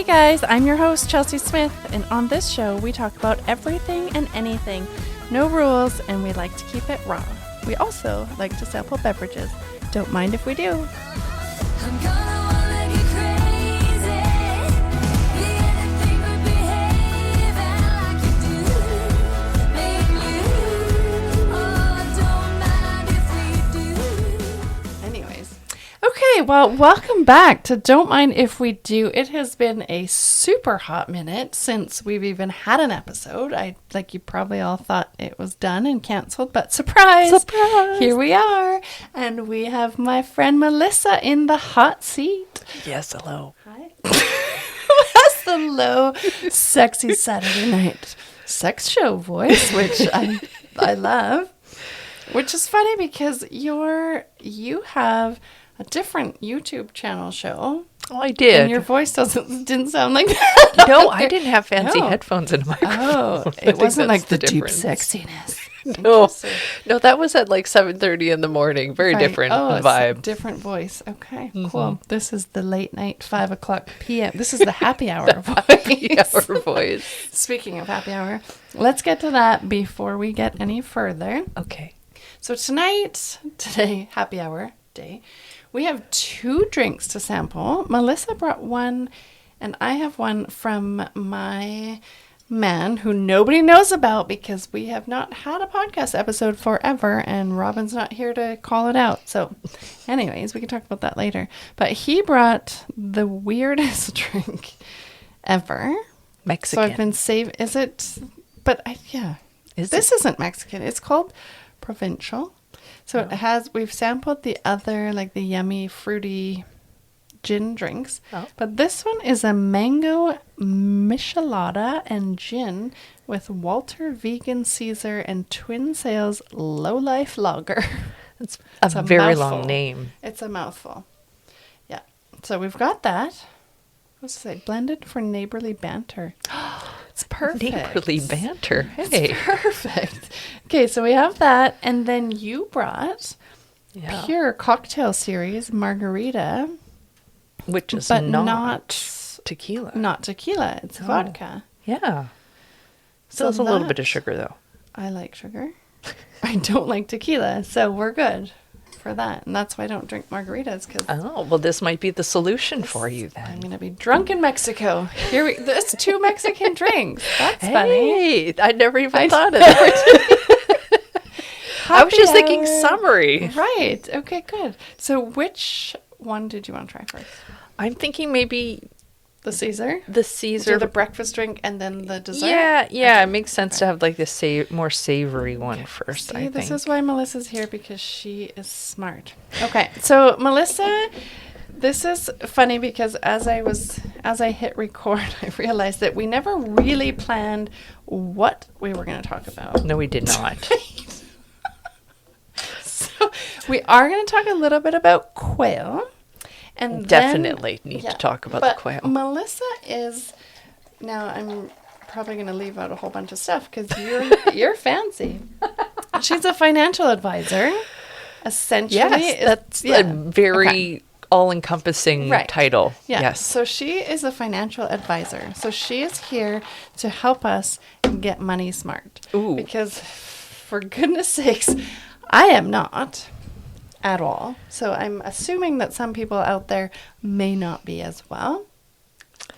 Hey guys, I'm your host, Chelsea Smith, and on this show, we talk about everything and anything. No rules, and we like to keep it raw. We also like to sample beverages. Don't mind if we do. I'm gonna wanna get crazy. Yeah, anything but behaving like you do. Make you. Oh, don't mind if we do. Anyways. Okay, well, welcome back to Don't Mind If We Do. It has been a super hot minute since we've even had an episode. You probably all thought it was done and canceled, but surprise! Surprise! Here we are. And we have my friend Melissa in the hot seat. Yes, hello. Hi. That's the low, sexy Saturday night sex show voice, which I love. Which is funny because you have a different YouTube channel show. Oh, I did. And your voice didn't sound like that. No, I didn't have fancy No. headphones in a microphone. Oh, I it think wasn't like that's the deep difference. sexiness. No, Interesting. no, that was at like 7:30 in the morning. Very Right. different Oh, it's a vibe. different voice. Okay, cool. This is the late night 5 o'clock p.m. This is the happy hour voice. Our voice. Speaking of happy hour, let's get to that before we get any further. Okay. So today, happy hour day, we have 2 drinks to sample. Melissa brought one, and I have one from my man who nobody knows about because we have not had a podcast episode forever, and Robin's not here to call it out. So anyways, we can talk about that later. But he brought the weirdest drink ever. Mexican. So I've been saving. Is it? But Is this isn't Mexican. It's called Provincial. So we've sampled the other, like the yummy, fruity gin drinks. Oh. But this one is a mango michelada and gin with Walter Vegan Caesar and Twin Sails Low Life Lager. It's It's a very mouthful. long name. It's a mouthful. Yeah. So we've got that. What's it say? Blended for neighborly banter. It's perfect. Neighborly banter. Hey. Perfect. Okay, so we have that, and then you brought Yeah. Pure Cocktail Series Margarita, Which is but not not tequila. tequila. It's Oh. vodka. Yeah. So Still has a little that- bit of sugar though. I like sugar. I don't like tequila, so we're good for that. And that's why I don't drink margaritas, because Oh, well, this might be the solution for you I'm then. gonna be drunk in Mexico. There's 2 Mexican drinks. That's funny. Hey, I never even I thought of that. I was just thinking Happy hour. summery. Right. Okay, good. So which one did you want to try first? I'm thinking maybe The Caesar? the Do Caesar. the breakfast drink and then the dessert? Yeah, yeah, Okay. it makes sense to have like the more savory one first. See, I this think. is why Melissa's here, because she is smart. Okay, so Melissa, this is funny because as I hit record, I realized that we never really planned what we were going to talk about. No, we did not. So we are going to talk a little bit about quail. And Definitely need to talk about the but quail. Melissa is, now I'm probably going to leave out a whole bunch of stuff because you're fancy. She's a financial advisor. Essentially, Yes, that's a very all-encompassing Right. title. Yeah. Yes. So she is a financial advisor. So she is here to help us get money smart. Ooh. Because for goodness sakes, I am not at all. So I'm assuming that some people out there may not be as well.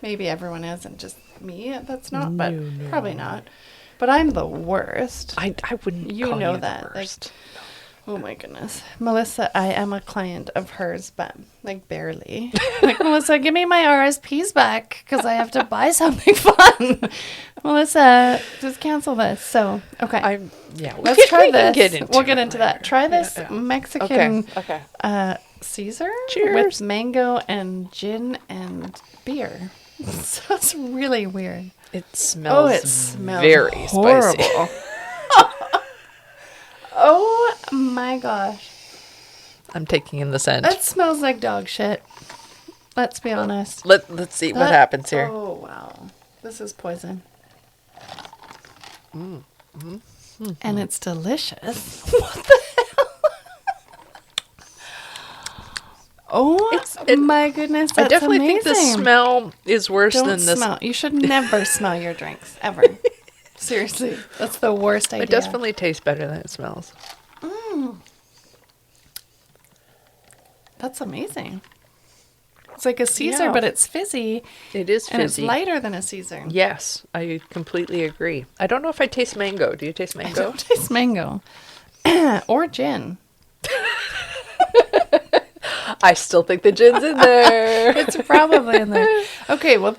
Maybe everyone is and just me that's not, but No. probably not. But I'm the worst. I wouldn't You call know you that, the like- worst. Oh my goodness. Melissa, I am a client of hers, but like barely. Like, Melissa, give me my RSPs back because I have to buy something fun. Melissa, just cancel this. So, okay. Let's try this. We'll get into that. Try this Mexican Okay. Caesar Cheers. with mango and gin and beer. So it's really weird. It smells, Oh, it smells very horrible. spicy. Oh my gosh. I'm taking in the scent. That smells like dog shit. Let's be honest. Let's see what happens here. Oh, wow. This is poison. And it's delicious. What the hell? Oh my goodness, that's I definitely think the amazing. smell is worse Don't than the smell. You should never smell your drinks ever. Seriously, that's the worst idea. It definitely tastes better than it smells. That's amazing. It's like a Caesar, Yeah. but it's fizzy. It is And it's fizzy. lighter than a Caesar. Yes, I completely agree. I don't know if I taste mango. Do you taste I mango? don't taste mango. Or gin. I still think the gin's in there. It's probably in there. Okay, well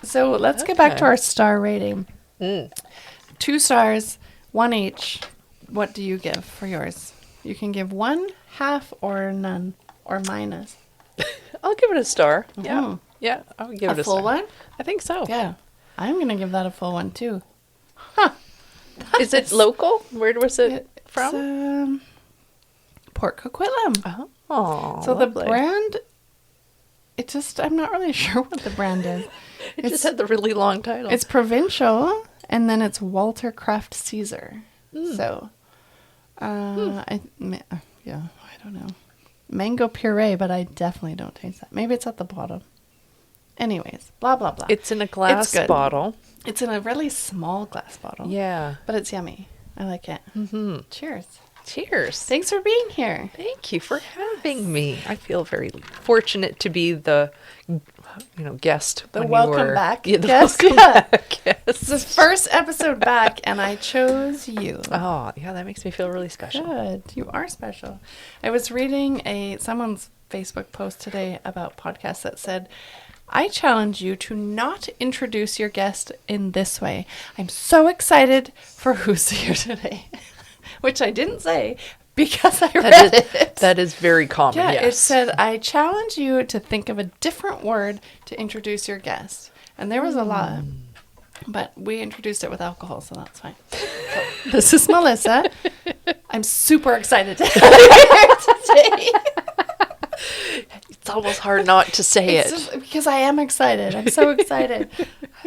so let's get back to Okay. our star rating. Mm. 2 stars, 1 each. What do you give for yours? You can give 1, half, or none, or minus. I'll give it a star. Yeah. Mhm. Yeah, I'll give A it a full star. one? I think so. Yeah. I'm going to give that a full one too. Is it local? Where was it It's, from? Port Coquitlam. Oh, So lovely. the brand, I'm not really sure what the brand is. It just had the really long title. It's provincial, and then it's Walter Craft Caesar. So, I don't know. Mango puree, but I definitely don't taste that. Maybe it's at the bottom. Anyways, blah, blah, blah. It's in a glass good. bottle. It's in a really small glass bottle. Yeah. But it's yummy. I like it. Mm-hmm. Cheers. Cheers. Thanks for being here. Thank you for having me. I feel very fortunate to be the, guest. The when you welcome were- back Yeah, the guest, welcome yeah. back guest. It's the first episode back, and I chose you. Oh, yeah, that makes me feel really special. Good. You are special. I was reading someone's Facebook post today about podcasts that said, I challenge you to not introduce your guest in this way. I'm so excited for who's here today. Which I didn't say because I read it. That is very common, Yeah, yes. it said, I challenge you to think of a different word to introduce your guest. And there was a lot. But we introduced it with alcohol, so that's fine. So, this is Melissa. I'm super excited to have you here today. It's almost hard not to say It's it. just because I am excited. I'm so excited.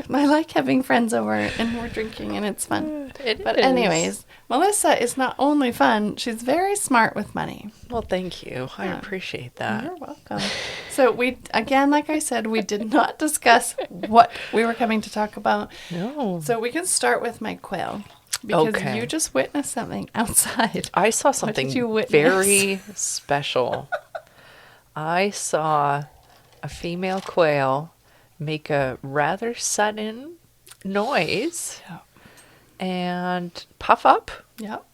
I like having friends over and we're drinking and it's fun. But is. anyways, Melissa is not only fun, she's very smart with money. Well, thank you. I Yeah. appreciate that. You're welcome. So like I said, we did not discuss what we were coming to talk about. No. So we can start with my quail. Because Okay. you just witnessed something outside. I saw did something you witness? very special. I saw a female quail make a rather sudden noise Yeah. and puff up. Yep.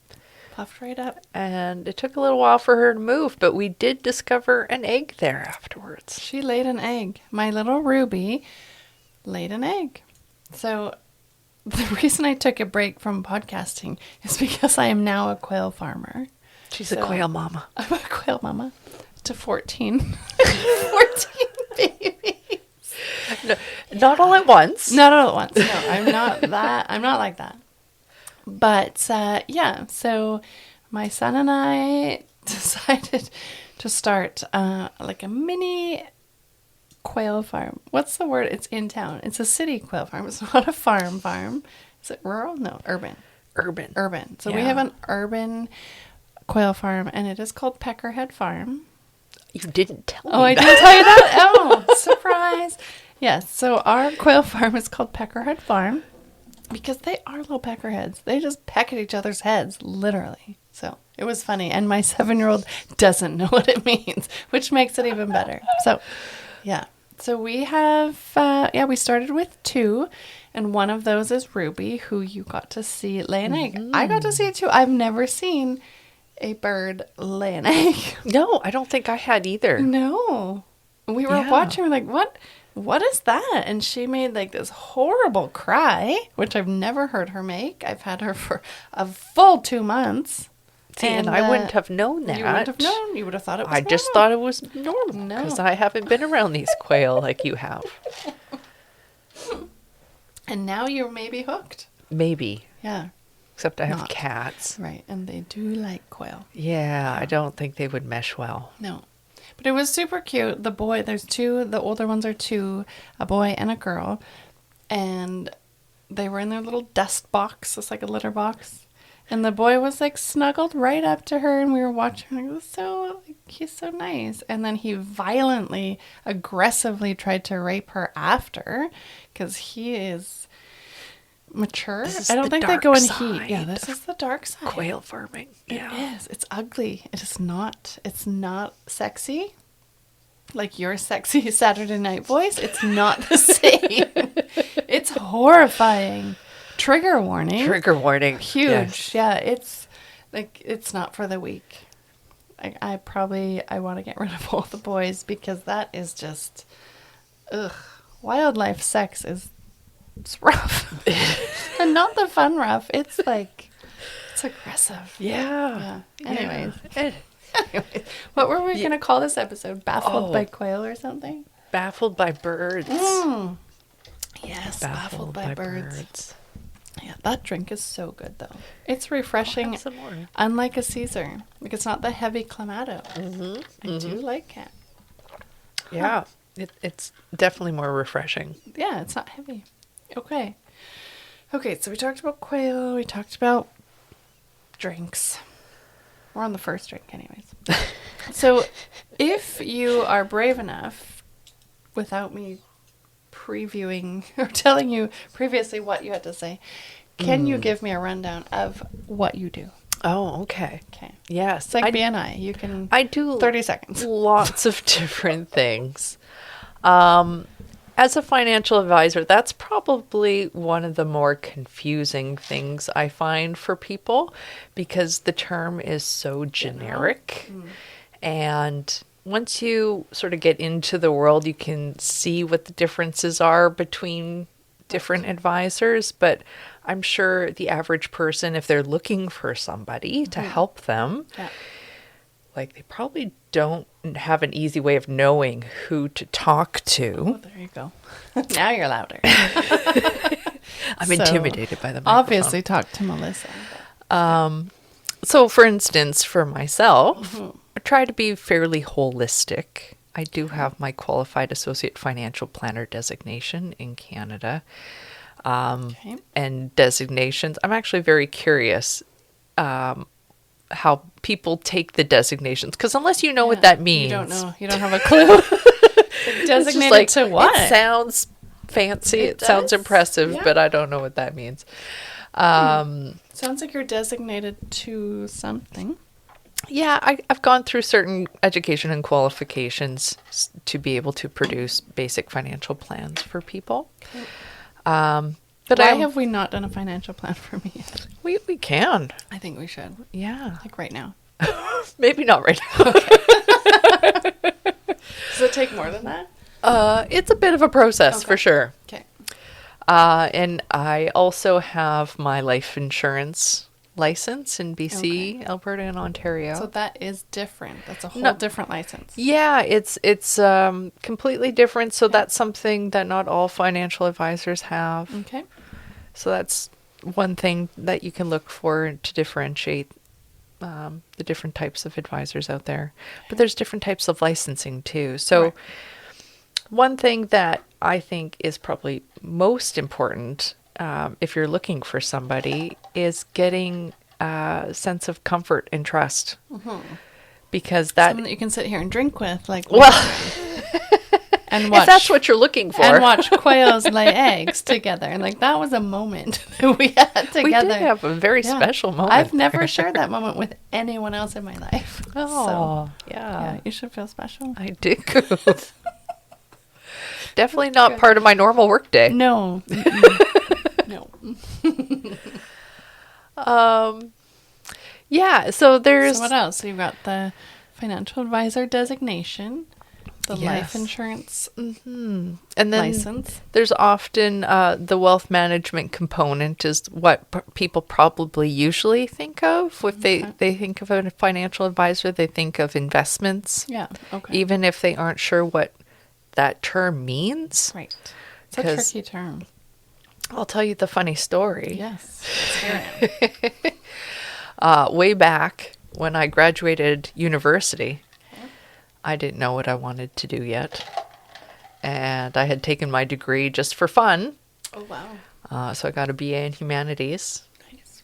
Puffed right up. And it took a little while for her to move, but we did discover an egg there afterwards. She laid an egg. My little Ruby laid an egg. So the reason I took a break from podcasting is because I am now a quail farmer. She's a So- quail mama. I'm a quail mama to 14. 14 babies. No, not all at once. Not all at once. No, I'm not that. I'm not like that. But yeah, so my son and I decided to start like a mini quail farm. What's the word? It's in town. It's a city quail farm. It's not a farm. Is it rural? No, urban. Urban. Urban. So we Yeah. have an urban quail farm, and it is called Peckerhead Farm. You didn't tell me Oh, I that. didn't tell you that? Oh, surprise. Yes, so our quail farm is called Peckerhead Farm because they are little peckerheads. They just peck at each other's heads, literally. So it was funny. And my 7-year-old doesn't know what it means, which makes it even better. So, yeah. So we have, we started with 2, and one of those is Ruby, who you got to see lay an egg. I got to see it too. I've never seen a bird lay an egg. No, I don't think I had either. No. We were Yeah. watching, we're like, what is that? And she made like this horrible cry, which I've never heard her make. I've had her for a full 2 months. See, and I wouldn't have known that. You wouldn't have known. You would have thought it was I just normal. thought it was normal No. because I haven't been around these quail like you have. And now you're maybe hooked. Maybe, Yeah. except I have Not. cats. Right. And they do like quail. Yeah, I don't think they would mesh well. No. But it was super cute. The boy, there's 2, the older ones are 2, a boy and a girl. And they were in their little dust box. It's like a litter box. And the boy was like snuggled right up to her, and we were watching. Like, it was so like, he's so nice. And then he violently, aggressively tried to rape her after, because he is mature. This is I don't the think they dark go in side heat. Yeah, this is the dark side. Quail farming. It is. It's ugly. It is not. It's not sexy. Like your sexy Saturday night voice. It's not the same. It's horrifying. Trigger warning. Trigger warning. Huge. Yes. Yeah, it's like it's not for the weak. I want to get rid of all the boys because that is just ugh. Wildlife sex it's rough. And not the fun rough. It's like it's aggressive. Yeah. Anyways. Yeah. Anyways. What were we gonna call this episode? Baffled by quail or something? Baffled by birds. Yes, baffled by birds. Yeah, that drink is so good though. It's I'll refreshing, have some more. unlike a Caesar. Like it's not the heavy Clamato. I do like it. Yeah. It's definitely more refreshing. Yeah, it's not heavy. Okay. Okay, so we talked about quail. We talked about drinks. We're on the first drink anyways. So if you are brave enough, without me previewing or telling you previously what you had to say, can you give me a rundown of what you do? Oh, okay. Okay. Yes. It's like BNI. You can... I do 30 seconds. lots of different things. As a financial advisor, that's probably one of the more confusing things I find for people because the term is so generic. And once you sort of get into the world, you can see what the differences are between different advisors. But I'm sure the average person, if they're looking for somebody to help them, Yeah. like they probably don't have an easy way of knowing who to talk to. Oh, there you go. Now you're louder. I'm So, intimidated by the microphone. Obviously, talk to Melissa. So, for instance, for myself, I try to be fairly holistic. I do have my qualified associate financial planner designation in Canada. Okay. And designations. I'm actually very curious how people take the designations because unless you know what that means, You don't know. You don't have a clue. it's just Designated like, to what? It sounds fancy. It sounds does? impressive, Yeah. but I don't know what that means. Sounds like you're designated to something. Yeah, I've gone through certain education and qualifications to be able to produce basic financial plans for people. But Why have we not done a financial plan for me yet? we can. I think we should. Yeah. Like right now. Maybe not right now. Does it take more than that? It's a bit of a process Okay. for sure. Okay. And I also have my life insurance license in BC, Alberta, and Ontario. So that is different. That's a whole No. different license. Yeah, it's completely different. So that's something that not all financial advisors have. Okay. So that's one thing that you can look for to differentiate the different types of advisors out there. But there's different types of licensing too. So Right. one thing that I think is probably most important if you're looking for somebody is getting a sense of comfort and trust. Because that, Someone that you can sit here and drink with, like, well, and watch. if that's what you're looking for. and watch quails lay eggs together. And like that was a moment that we had together. We did have a very Yeah. special moment. I've never there. shared that moment with anyone else in my life. Oh, So, yeah. yeah, you should feel special. I do. Definitely not part of my normal workday. No. Mm-mm. No. Yeah, so there's So what else? So you've got the financial advisor designation, the life Yes. insurance and then license. there's often the wealth management component is what people probably usually think of. If they think of a financial advisor, they think of investments, Yeah. Okay. even if they aren't sure what that term means. Right. It's a 'Cause- tricky term. I'll tell you the funny story. Yes. Let's hear it. Way back when I graduated university, I didn't know what I wanted to do yet. And I had taken my degree just for fun. Oh wow. So I got a BA in humanities. Nice.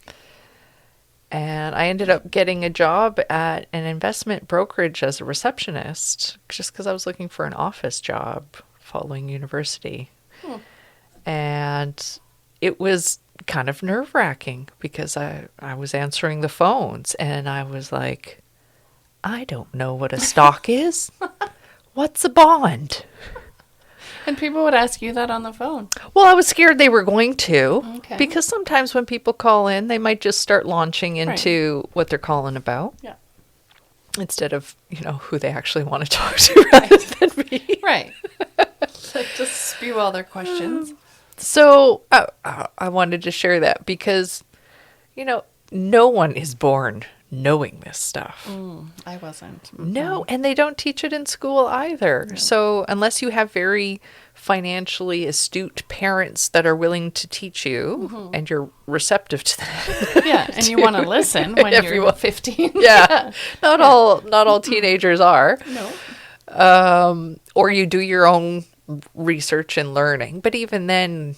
And I ended up getting a job at an investment brokerage as a receptionist just because I was looking for an office job following university. And it was kind of nerve-wracking because I was answering the phones and I was like, I don't know what a stock is. What's a bond? And people would ask you that on the phone. Well, I was scared they were going to, Okay. because sometimes when people call in, they might just start launching into what they're calling about Yeah. instead of, who they actually want to talk to rather than me. Right. Like, just spew all their questions. So I wanted to share that because, no one is born knowing this stuff. I wasn't. No, and they don't teach it in school either. So unless you have very financially astute parents that are willing to teach you and you're receptive to that. Yeah, and you want to listen when you're 15. Yeah. Not all teenagers are. No. Or you do your own research and learning. But even then,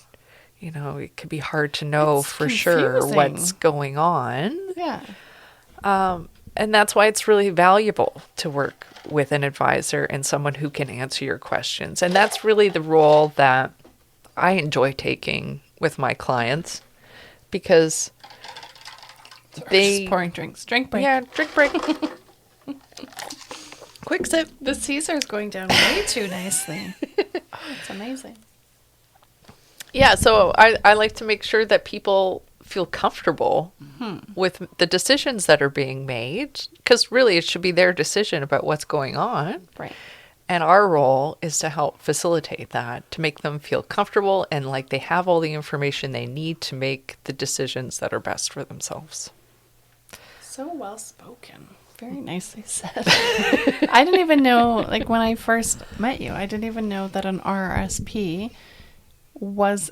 it could be hard to know It's for sure confusing. what's going on. Yeah. And that's why it's really valuable to work with an advisor and someone who can answer your questions. And that's really the role that I enjoy taking with my clients because they... Just pouring drinks. Drink break. Yeah, drink break. Quick sip. The Caesar's going down way too nicely. Oh, it's amazing. Yeah, so I like to make sure that people feel comfortable with the decisions that are being made, because really it should be their decision about what's going on. Right. And our role is to help facilitate that, to make them feel comfortable and like they have all the information they need to make the decisions that are best for themselves. So well spoken. Very nicely said. I didn't even know, like when I first met you, I didn't even know that an RRSP was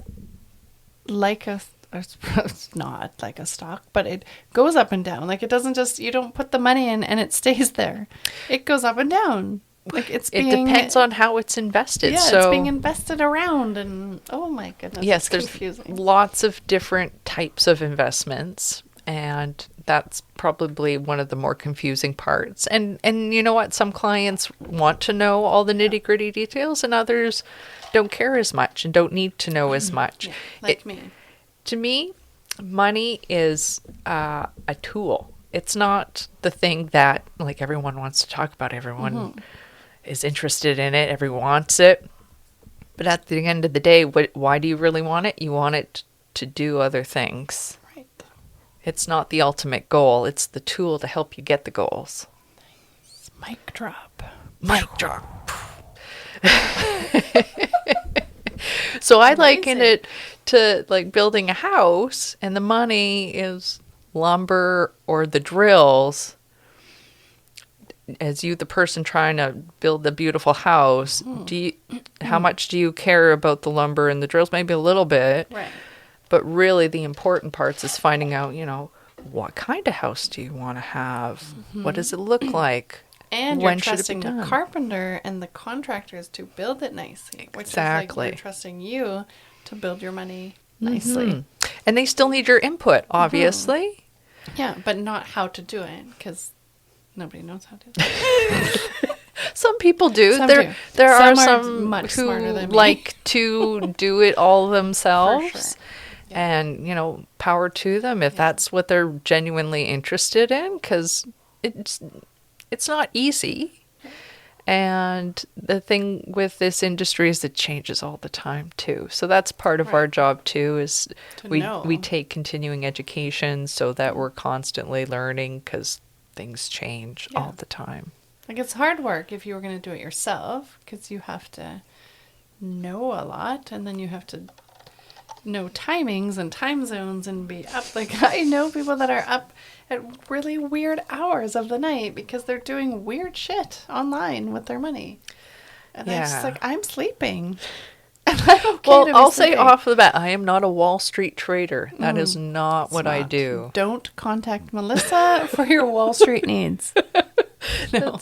like it's not like a stock, but it goes up and down. Like it doesn't just, you don't put the money in and it stays there. It goes up and down. Like it depends on how it's invested. Yeah, so it's being invested around and oh my goodness. yes, it's there's confusing. lots of different types of investments, and that's probably one of the more confusing parts. And you know what? Some clients want to know all the nitty-gritty details, and others don't care as much and don't need to know as much. Yeah, like me. To me, money is a tool. It's not the thing that like everyone wants to talk about. Everyone is interested in it. Everyone wants it. But at the end of the day, why do you really want it? You want it to do other things. Right. It's not the ultimate goal. It's the tool to help you get the goals. Mic drop. Mic drop. So I liken it to like building a house, and the money is lumber or the drills. As you, the person trying to build the beautiful house, how much do you care about the lumber and the drills? Maybe a little bit. Right. But really the important parts is finding out, what kind of house do you want to have? What does it look like? And When you're should it be trusting the done? carpenter and the contractors to build it nicely. Which is like Exactly. you're trusting you to build your money nicely. And they still need your input, obviously. Yeah, but not how to do it because nobody knows how to do it. Some people do. Some there do. there Some are are some much who smarter than me. like to do it all themselves. For sure. And, power to them if that's what they're genuinely interested in, because it's not easy. And the thing with this industry is it changes all the time too. So that's part of our Right. job too, is To we know. take continuing education so that we're constantly learning, because things change Yeah. all the time. Like it's hard work if you were going to do it yourself because you have to know a lot and then you have to know timings and time zones and be up. Like I know people that are up at really weird hours of the night because they're doing weird shit online with their money. And I'm Yeah. just like, I'm sleeping. And I'm okay to Well, be I'll say sleeping. off the bat, I am not a Wall Street trader. That is not what I Not. do. Don't contact Melissa for your Wall Street needs. No.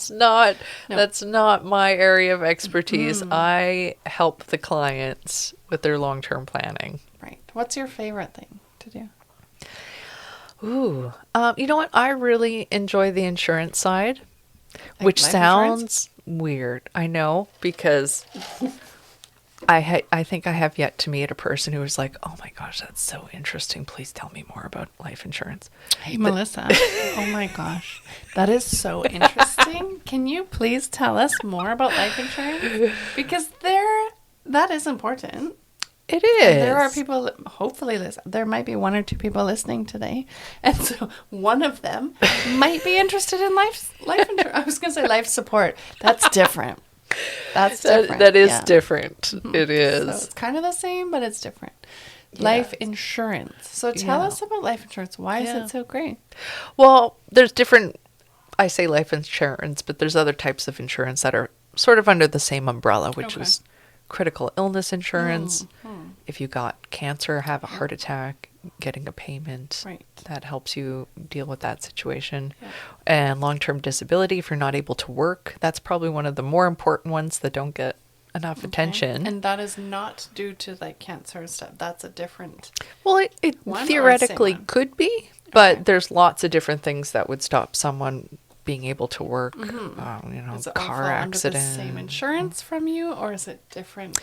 That's not my area of expertise. I help the clients with their long-term planning. Right. What's your favorite thing to do? Ooh. You know what? I really enjoy the insurance side, Like which life sounds insurance? weird. I know, because I think I have yet to meet a person who was like, "Oh my gosh, that's so interesting. Please tell me more about life insurance." Hey, Melissa. Oh my gosh. That is so interesting. Can you please tell us more about life insurance? Because that is important. It is. There are people, hopefully, there might be one or two people listening today. And so one of them might be interested in life insurance. I was going to say life support. That's different. That's different. That is yeah. different. It So is. it's kind of the same, but it's different. Yes. Life insurance. So tell Yeah. us about life insurance. Why is Yeah. it so great? Well, there's different, I say life insurance, but there's other types of insurance that are sort of under the same umbrella, which Okay. is critical illness insurance. If you got cancer, have a heart attack, getting a payment, Right. that helps you deal with that situation. Yeah. And long-term disability, if you're not able to work, that's probably one of the more important ones that don't get enough attention. And that is not due to like cancer and stuff. That's a different. Well, it One or theoretically same one? could be, but Okay. there's lots of different things that would stop someone being able to work. You know, Mm-hmm. Does it all car fall accident. under the same insurance from you, or is it different?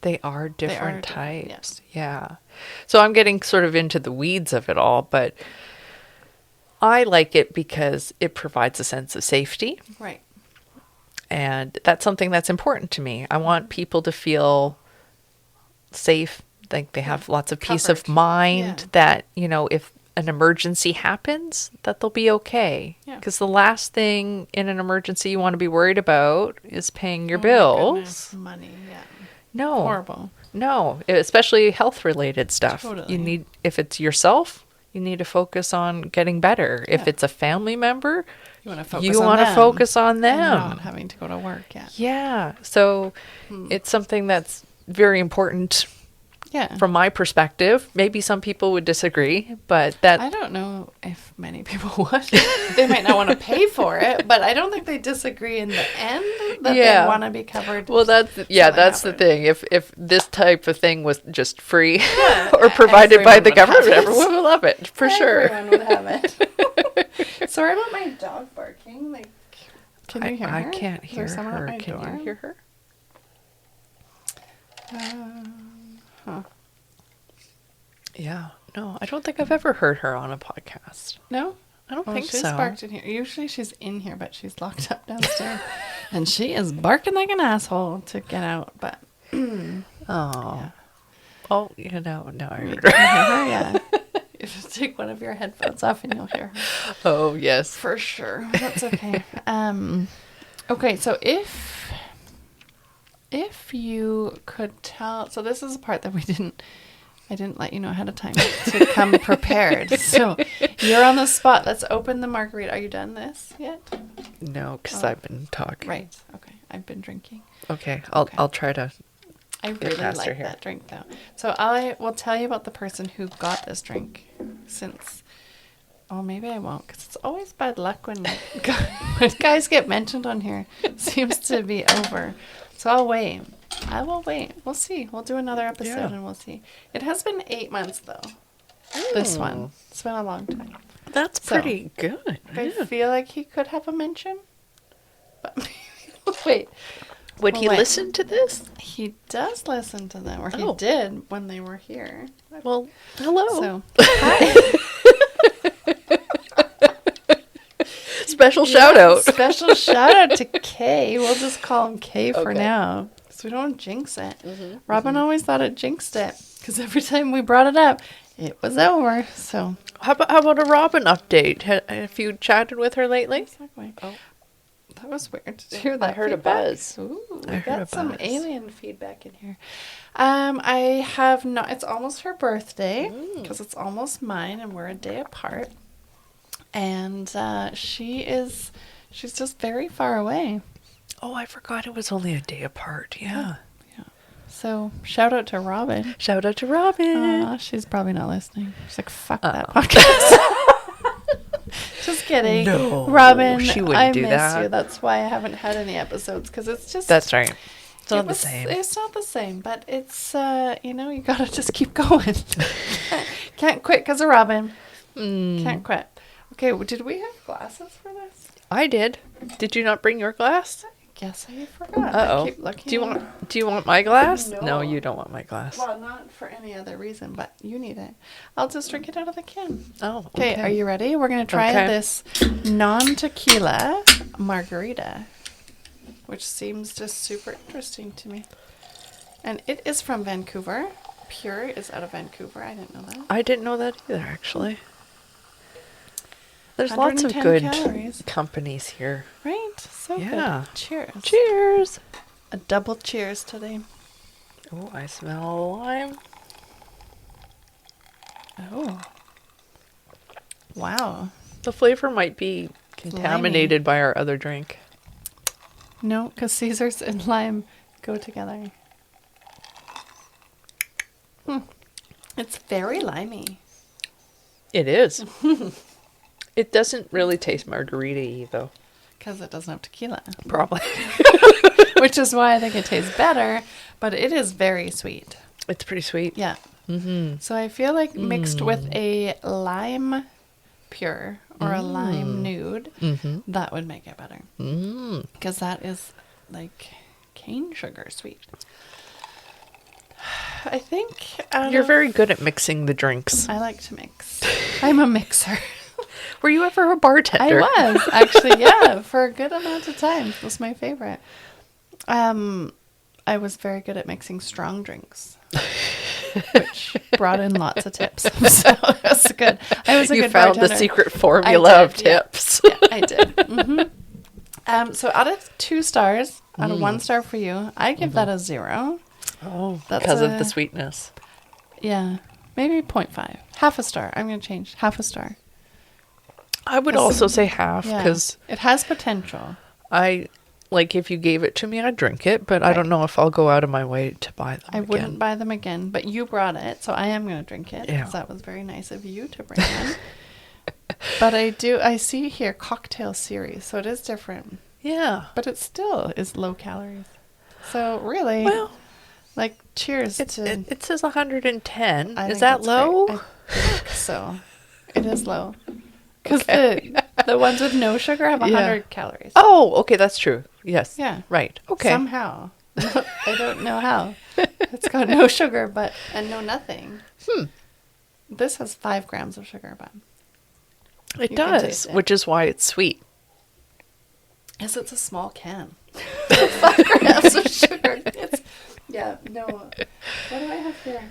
They are different different, types. Yeah. So I'm getting sort of into the weeds of it all, but I like it because it provides a sense of safety. Right. And that's something that's important to me. I want people to feel safe, like they have lots of peace of Covered. mind, Yeah. that, you know, if an emergency happens, that they'll be okay. Yeah. Because the last thing in an emergency you want to be worried about is paying your Oh my bills. goodness, money. Yeah. No. Horrible. No, especially health related stuff. Totally. You need, if it's yourself, you need to focus on getting better. If Yeah. it's a family member, You want to focus you on want to them focus on and them. not having to go to work. Yeah. Yeah. So it's something that's very important Yeah. from my perspective. Maybe some people would disagree, but that I don't know if many people would. They might not want to pay for it, but I don't think they disagree in the end that Yeah. they want to be covered. well, that's that's the happened. thing. If this type of thing was just free or provided by everyone the would have government, it. everyone would love it for sure. Everyone would have it. Sorry about my dog barking. Like, can you hear her? I can't Is hear there someone at her. my Can door? you hear her? Huh. Yeah. No, I don't think I've ever heard her on a podcast. No? I don't Well, think she's so. barked in here. Usually she's in here, but she's locked up downstairs. And she is barking like an asshole to get out. But Oh. yeah. Oh, you know, no, I You heard can her. hear her, yeah. You just take one of your headphones off and you'll hear her. Oh, yes. For sure. That's okay. Okay, so if you could tell, so this is a part that I didn't let you know ahead of time to come prepared. So you're on the spot. Let's open the margarita. Are you done this yet? No, because Oh. I've been talking. Right. Okay. I've been drinking. Okay, Okay. I'll try to. I really faster like here. that drink though. So I will tell you about the person who got this drink since. Oh, maybe I won't, because it's always bad luck when guys get mentioned on here. Seems to be over. So I'll wait. I will wait. We'll see. We'll do another episode Yeah. and we'll see. It has been 8 months though. This one. It's been a long time. That's So, pretty good. I feel like he could have a mention. But wait. Would Well, he wait. listen to this? He does listen to them, or he Oh. did when they were here. Well, hello. So, hi. Special shout out. Special shout out to Kay. We'll just call him Kay for Okay. now, so we don't jinx it. Robin always thought it jinxed it, because every time we brought it up, it was over. So, How about a Robin update? Have you chatted with her lately? exactly. Oh. That was weird. Did you hear that? I heard a feedback? buzz. Ooh, I we heard got a some buzz. alien feedback in here. I have not. It's almost her birthday, because it's almost mine, and we're a day apart. And she's just very far away. Oh, I forgot it was only a day apart. Yeah. So shout out to Robin. Shout out to Robin. She's probably not listening. She's like, fuck that podcast. Just kidding. No, Robin, she wouldn't I do miss that. you. That's why I haven't had any episodes, because it's just... That's right. It's it not the was- same. It's not the same, but it's, you gotta just keep going. Can't quit because of Robin. Can't quit. Okay, did we have glasses for this? I did. Did you not bring your glass? Guess I forgot. Uh I oh. keep looking. Do you want my glass? No. No, you don't want my glass. Well, not for any other reason, but you need it. I'll just drink it out of the can. Oh, Okay, are you ready? We're going to try Okay. this non-tequila margarita, which seems just super interesting to me. And it is from Vancouver. Pure is out of Vancouver. I didn't know that. I didn't know that either, actually. There's lots of 110 good calories. companies here. Right? So Yeah. good. Cheers. Cheers. A double cheers today. Oh, I smell lime. Oh. Wow. The flavor might be contaminated by our other drink. No, because Caesars and lime go together. It's very limey. It is. It doesn't really taste margarita-y, though. Because it doesn't have tequila. Probably. Which is why I think it tastes better. But it is very sweet. It's pretty sweet. Yeah. Mm-hmm. So I feel like mixed with a lime pure or a lime nude, that would make it better. Because that is like cane sugar sweet. I think You're very good at mixing the drinks. I like to mix. I'm a mixer. Were you ever a bartender? I was actually, yeah, for a good amount of time. It was my favorite. I was very good at mixing strong drinks, which brought in lots of tips. So it was good. I was a You good found the bartender. secret formula of yeah. tips. Yeah, I did. So out of 2 stars, out of 1 star for you, I give that a 0. Oh, That's because of a- the sweetness. Yeah, maybe 0.5. Half a star. I'm going to change. Half a star. I would also say half Yeah. because It has potential. I like if you gave it to me, I'd drink it, but I don't know if I'll go out of my way to buy them. I wouldn't buy them again, but you brought it, so I am going to drink it. Yeah. Because that was very nice of you to bring it. But I see here cocktail series, so it is different. Yeah. But it still is low calories. So really, Well, like cheers it's, to... it says 110. I Is think that that's low? great. I think so. It is low. Because the ones with no sugar have 100 calories. Oh, okay, that's true. Yes. Yeah. Right. Okay. Somehow. I don't know how. It's got no sugar and no nothing. This has 5 grams of sugar, but It you can does, taste it. which is why it's sweet. yes, it's a small can. 5 grams of sugar. No. What do I have here?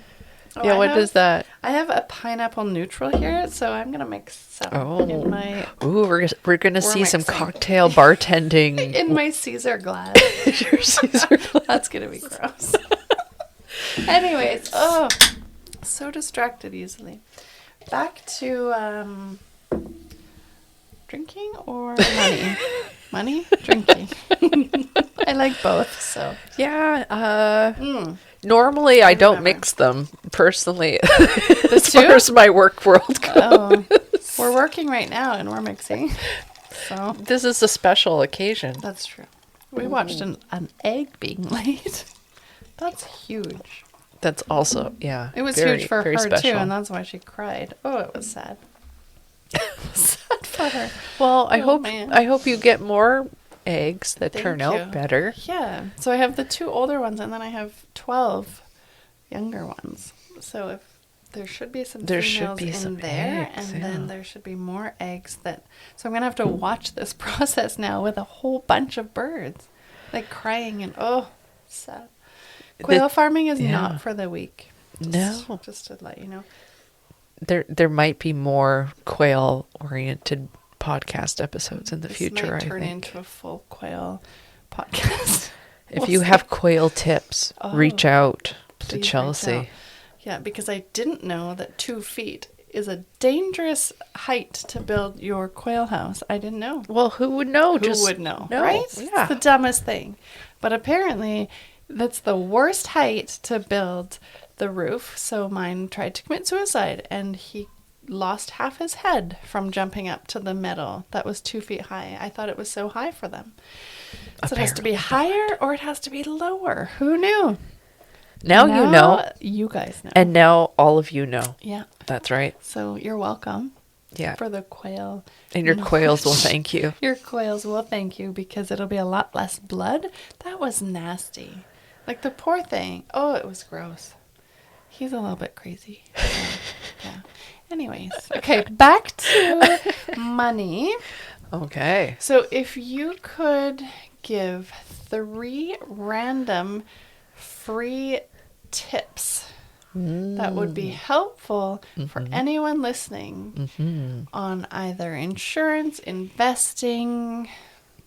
Oh, Yeah, I what have- is that? I have a pineapple neutral here, so I'm gonna mix some in my Ooh, we're gonna see some mixing. cocktail bartending. in my Caesar glass. Your Caesar glass. That's gonna be gross. Anyways, so distracted easily. Back to drinking or money? Money? Drinking. I like both, so. Yeah. Normally, I don't remember. mix them personally. The as far two? as my work world goes. Oh, we're working right now and we're mixing. So This is a special occasion. that's true. We watched an egg being laid. That's huge. That's also It was huge for her too, and that's why she cried. Oh, it was sad. Sad for her. Well, Oh, man. I hope you get more eggs that Thank turn you. out better. Yeah. So I have the 2 older ones, and then I have 12 younger ones. So if there should be some There should females be in some there, eggs, and then yeah. there should be more eggs that. So I'm gonna have to watch this process now with a whole bunch of birds, like crying and sad. Quail farming is yeah. not for the weak. No. Just to let you know. There might be more quail oriented podcast episodes in the This future, might I turn think. into a full quail podcast. If We'll you see. have quail tips, reach out to Please reach Chelsea. out. Yeah, because I didn't know that 2 feet is a dangerous height to build your quail house. I didn't know. Well, who would know? Who would know, No. right? Yeah. It's the dumbest thing. But apparently, that's the worst height to build the roof. So mine tried to commit suicide, and he lost half his head from jumping up to the metal that was 2 feet high. I thought it was so high for them. So it has to be higher or it has to be lower. Who knew? Now you know. You guys know. And now all of you know. yeah. That's right. So you're welcome. Yeah. For the quail. And your No. quails will thank you. Your quails will thank you because it'll be a lot less blood. That was nasty. Like the poor thing. Oh, it was gross. He's a little bit crazy. Yeah. Anyways. Okay, back to money. Okay. So if you could give 3 random free tips that would be helpful for anyone listening on either insurance, investing,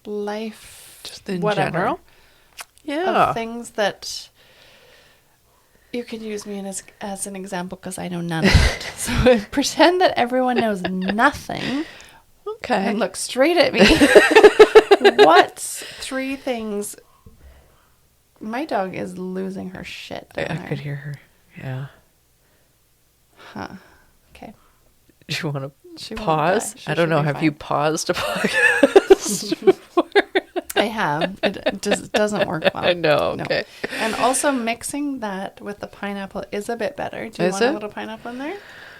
life, Just in whatever, general? Yeah. of things that you could use me as an example because I know none of it. So pretend that everyone knows nothing Okay. and look straight at me. What 3 things? My dog is losing her shit. I down there. could hear her. Yeah. Huh. Okay. Do you want She to won't pause? die. She I don't should know. be Have you fine. paused a podcast before? I have. It just doesn't work well. I know. No. Okay. And also mixing that with the pineapple is a bit better. Do you Is want a it? little pineapple in there?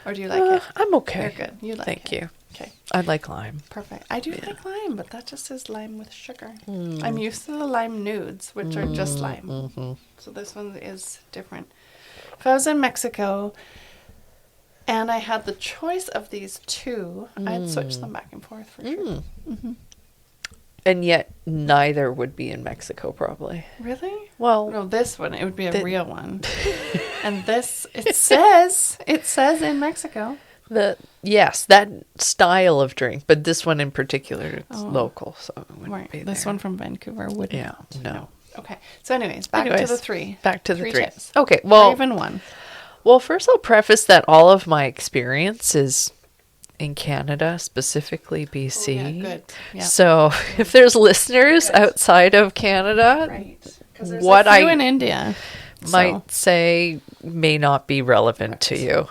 Or do you like it? I'm okay. You're good. You like Thank it. you. Okay. I like lime. Perfect. I do like lime, but that just is lime with sugar. I'm used to the lime nudes, which are just lime. So this one is different. If I was in Mexico and I had the choice of these 2, I'd switch them back and forth for sure. And yet neither would be in Mexico probably. Really? Well, No, this one, it would be a The- real one. And this, it says in Mexico. yes, that style of drink, but this one in particular, it's local, so it wouldn't Right. be This there. one from Vancouver wouldn't. Yeah, no. Okay. So anyways, back to the 3. Back to the 3. tips. Okay, Or well, even 1. well, first I'll preface that all of my experience is in Canada, specifically BC. Oh, yeah, good. Yeah. So if there's listeners outside of Canada, Right. Because there's what a few I in India. might say may not be relevant to you.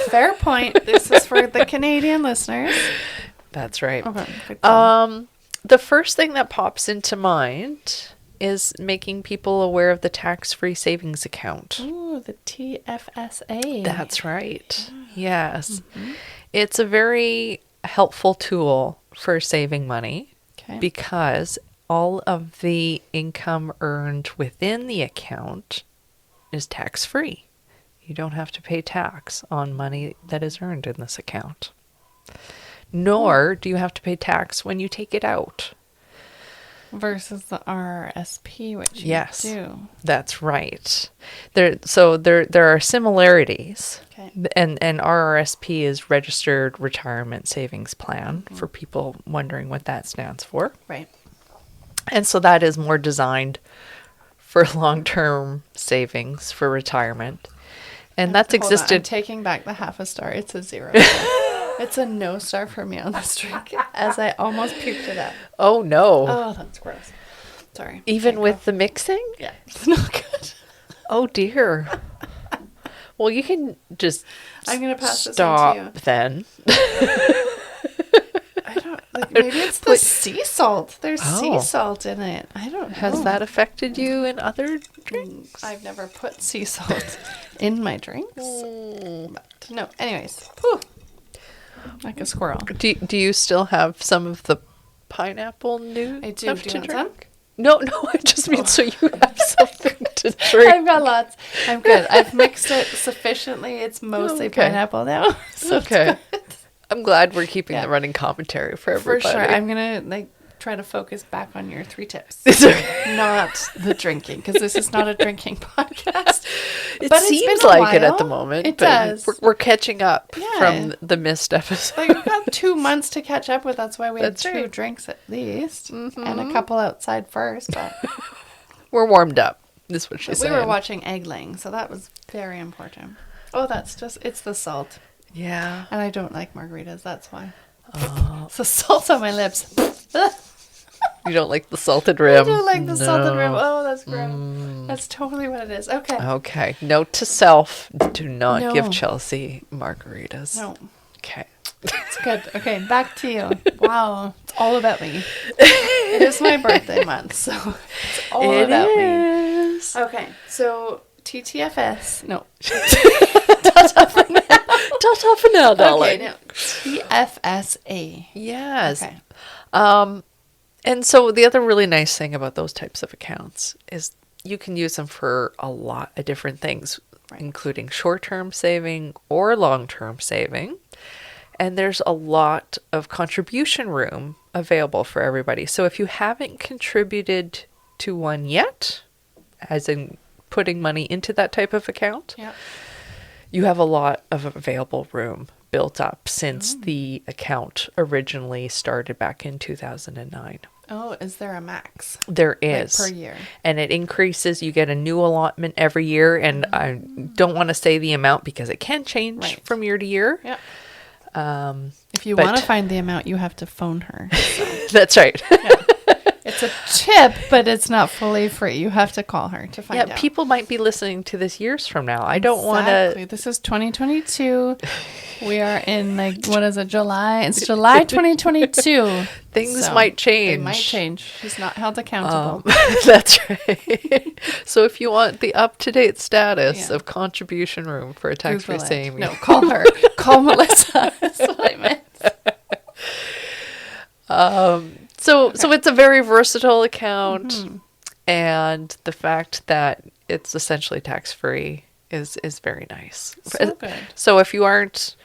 Fair point. This is for the Canadian listeners. That's right. Okay. Good call. The first thing that pops into mind is making people aware of the tax-free savings account. Ooh, the TFSA. That's right. Yes. It's a very helpful tool for saving money Okay. because all of the income earned within the account is tax-free. You don't have to pay tax on money that is earned in this account. Nor do you have to pay tax when you take it out. Versus the RRSP, which you Yes. do. That's right. There are similarities. Okay. And RRSP is Registered Retirement Savings Plan for people wondering what that stands for. Right. And so that is more designed for long-term savings for retirement. And that's Hold on, I'm existed. taking back the half a star. It's a 0. It's a no star for me on this drink, as I almost puked it up. Oh no. Oh, that's gross. Sorry. Even Okay, with go. the mixing? Yeah, it's not good. Oh dear. Well, you can just I'm gonna pass this stop on to you. then. I don't like. Maybe it's the sea salt. There's sea Oh. salt in it. I don't know. Has that affected you in other drinks? I've never put sea salt in my drinks. Mm. But no. Anyways, whew. Like a squirrel. Do you still have some of the pineapple new I do. stuff Do you to want some? drink? No, I just mean so you have something to drink. I've got lots. I'm good. I've mixed it sufficiently. It's mostly Okay. pineapple now. So it's Okay. good. I'm glad we're keeping Yeah. the running commentary for For everybody. sure. I'm gonna try to focus back on your 3 tips, It's okay. not the drinking, because this is not a drinking podcast. It But it's seems been a like it at the while. moment. It but does. We're catching up Yeah. from the missed episode. Like we've got 2 months to catch up with. That's why we That's had 2 right. drinks at least, and a couple outside first. But We're warmed up. This is what she's we saying. were watching Egg Laying, so that was very important. Oh, it's the salt, Yeah. and I don't like margaritas. That's why. It's the salt on my lips. You don't like the salted rim. I do like the salted rim. No. Oh, that's gross. That's totally what it is. Okay. Okay. Note to self: do not No. give Chelsea margaritas. No, Okay. it's good. Okay, back to you. Wow, it's all about me. It is my birthday month, so it's all It about me. is. Okay, so TTFS. No. Ta-ta for now, darling. Okay, no. TFSA. Yes. Okay. And so the other really nice thing about those types of accounts is you can use them for a lot of different things, Right. including short-term saving or long-term saving. And there's a lot of contribution room available for everybody. So if you haven't contributed to one yet, as in putting money into that type of account, Yeah. you have a lot of available room built up since the account originally started back in 2009. Oh, is there a max? There Like is. per year? And it increases. You get a new allotment every year. And I don't want to say the amount because it can change Right. from year to year. Yeah. Um, If you But- want to find the amount, you have to phone her. that's right. It's a tip, but it's not fully free. You have to call her to find Yeah, out. people might be listening to this years from now. I don't want Exactly. to. This is 2022. We are in what is it? July. It's July 2022. Things So, might change. They might change. She's not held accountable. That's right. So if you want the up-to-date status Yeah. of contribution room for a tax-free Google it. saving, No, call her. Call Melissa. That's what I meant. So it's a very versatile account, Mm-hmm. and the fact that it's essentially tax-free is very nice. So good. So if you aren't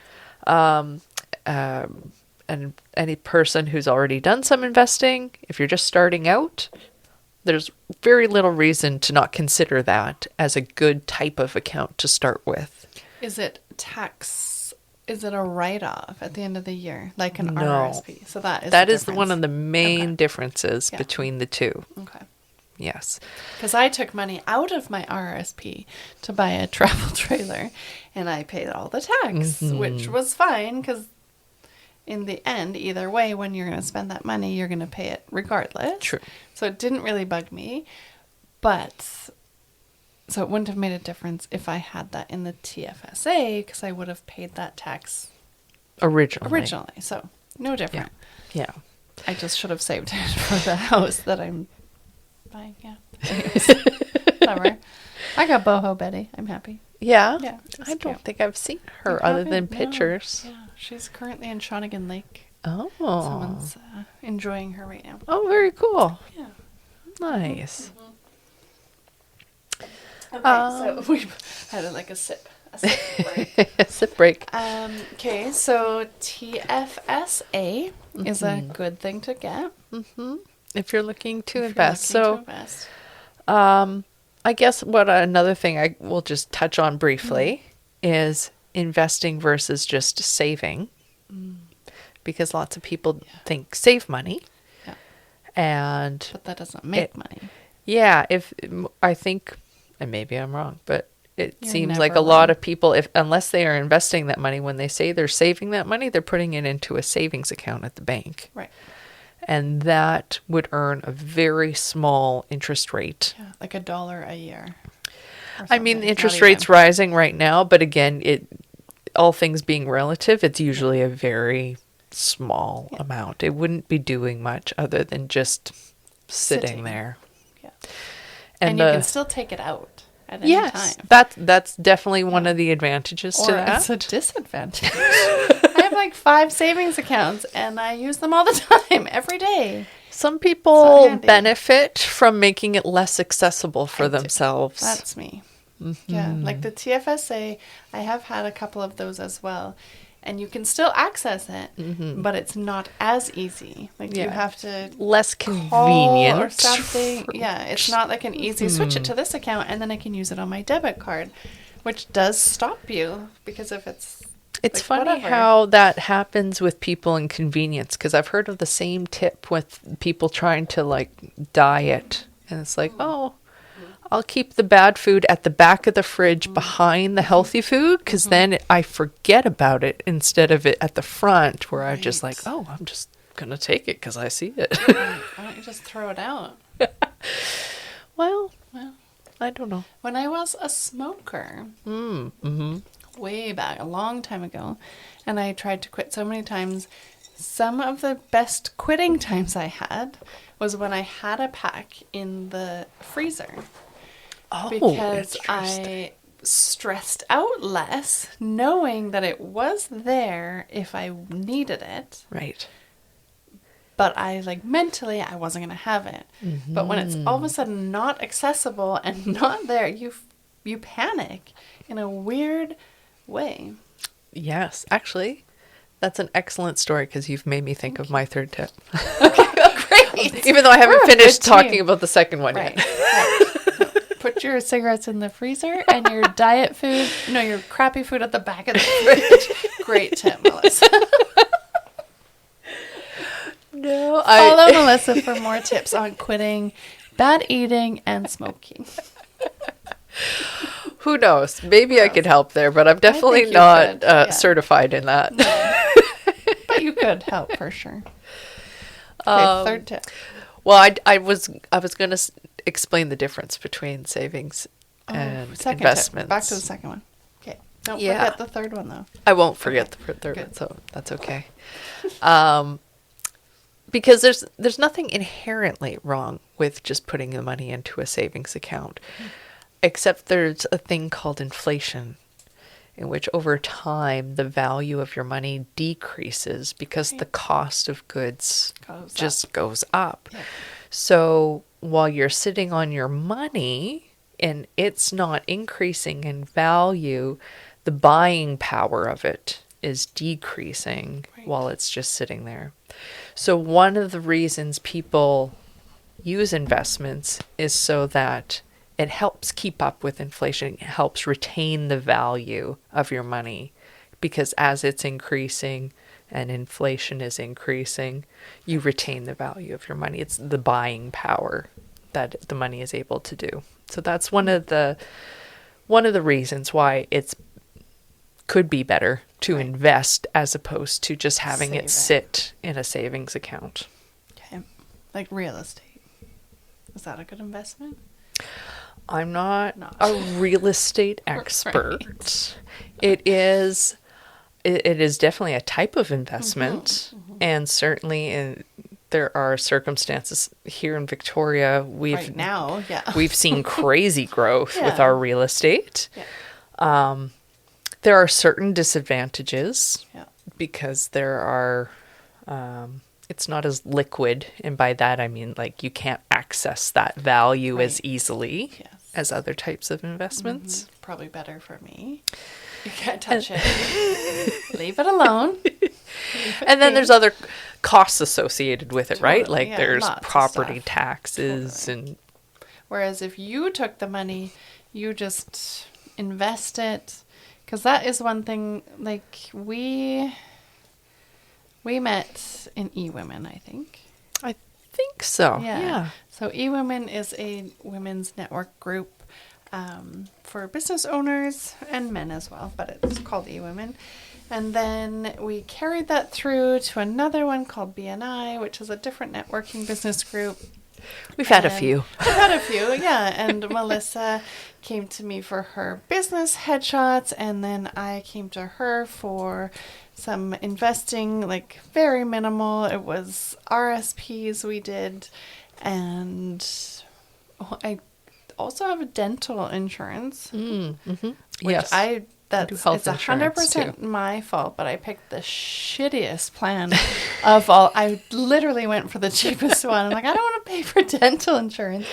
any person who's already done some investing, if you're just starting out, there's very little reason to not consider that as a good type of account to start with. Is it tax? Is it a write-off at the end of the year, like an No. RRSP? So that is One of the main Okay. differences Yeah. between the two. Okay. Yes. Because I took money out of my RSP to buy a travel trailer, and I paid all the tax, which was fine because in the end, either way, when you're going to spend that money, you're going to pay it regardless. True. So it didn't really bug me, but so it wouldn't have made a difference if I had that in the TFSA because I would have paid that tax originally. So no different. Yeah. I just should have saved it for the house that I'm buying. Yeah. Anyways, whatever. I got boho Betty. I'm happy. Yeah. Yeah, she's I don't cute. think I've seen her You other than haven't? No. pictures. Yeah, she's currently in Shawnigan Lake. Oh. Someone's enjoying her right now. Oh, very cool. Yeah. Nice. Okay, so we had a sip. A sip break. Sip break. Okay, so TFSA is a good thing to get. If you're looking to if you're invest. looking So to invest. I guess what another thing I will just touch on briefly is investing versus just saving. Because lots of people think save money. Yeah. And But that doesn't make money. yeah, I think, and maybe I'm wrong, but it You're seems never like a lot wrong. of people, unless they are investing that money, when they say they're saving that money, they're putting it into a savings account at the bank. Right. And that would earn a very small interest rate. Yeah, like $1 a year. or I mean, something. the interest Not rate's even. rising right now, but again, all things being relative, it's usually a very small amount. It wouldn't be doing much other than just sitting Sitting. there. Yeah. And, And you can still take it out at any yes, time. that's definitely one of the advantages to Or that. it's a disadvantage. I have like 5 savings accounts and I use them all the time, every day. Some So people handy. benefit from making it less accessible for I do. themselves. That's me. Yeah, like the TFSA, I have had a couple of those as well. And you can still access it, but it's not as easy. Like you Yeah. have to less call convenient or something. Yeah, it's not like an easy switch it to this account and then I can use it on my debit card, which does stop you because if it's It's like, funny whatever. how that happens with people in convenience, because I've heard of the same tip with people trying to like diet, and it's like, oh, I'll keep the bad food at the back of the fridge behind the healthy food, because then I forget about it instead of it at the front, where I'm just like, Right. oh, I'm just gonna take it because I see it. why don't you just throw it out? Well, Well, I don't know. when I was a smoker, way back, a long time ago, and I tried to quit so many times, some of the best quitting times I had was when I had a pack in the freezer. Oh, Because interesting. I stressed out less, knowing that it was there if I needed it. Right. But I mentally, I wasn't going to have it. But when it's all of a sudden not accessible and not there, you panic in a weird way. Yes. Actually, that's an excellent story because you've made me think of my third tip. Great. Even though I haven't We're a finished good talking team. about the second one Right. yet. Right. Put your cigarettes in the freezer and your diet food, your crappy food at the back of the fridge. Great tip, Melissa. No, Follow Melissa for more tips on quitting bad eating and smoking. Who knows? Maybe I could help there, but I'm definitely think you not could, yeah. certified in that. But you could help for sure. Okay, third tip. Well, I was going to explain the difference between savings and Second investments. tip. Back to the second one. Okay. Don't Yeah. forget the third one, though. I won't forget Okay, the third one, good. so that's okay. Because there's nothing inherently wrong with just putting the money into a savings account, except there's a thing called inflation, in which over time the value of your money decreases because the cost of goods goes up. Yeah. So while you're sitting on your money and it's not increasing in value, the buying power of it is decreasing while it's just sitting there. So one of the reasons people use investments is so that it helps keep up with inflation. It helps retain the value of your money, because as it's increasing and inflation is increasing, you retain the value of your money. It's the buying power that the money is able to do. So that's one of the reasons why it's could be better to invest as opposed to just having Save it it. sit in a savings account. Okay. Like real estate. Is that a good investment? I'm not Not. a real estate expert. Right. It is definitely a type of investment, and certainly there are circumstances here in Victoria. Right now, yeah. We've seen crazy growth with Yeah. our real estate. Yeah. There are certain disadvantages Yeah. because there are, it's not as liquid. And by that, I mean, you can't access that value as Right. easily Yes. as other types of investments. Probably better for me. You can't touch it. Leave it alone. And then there's other costs associated with it, right? Totally, Like yeah, there's lots of property stuff. taxes Totally. Whereas if you took the money, you just invest it. Because that is one thing, we met in eWomen, I think. I think so. Yeah. So eWomen is a women's network group for business owners and men as well, but it's called eWomen. And then we carried that through to another one called BNI, which is a different networking business group. We've had a And few. We've had a few, yeah. And Melissa came to me for her business headshots, and then I came to her for some investing, very minimal. It was RSPs we did, and I also have a dental insurance, which Yes. that's do health it's insurance, 100% my fault, but I picked the shittiest plan of all. I literally went for the cheapest one. I'm like, I don't want to pay for dental insurance.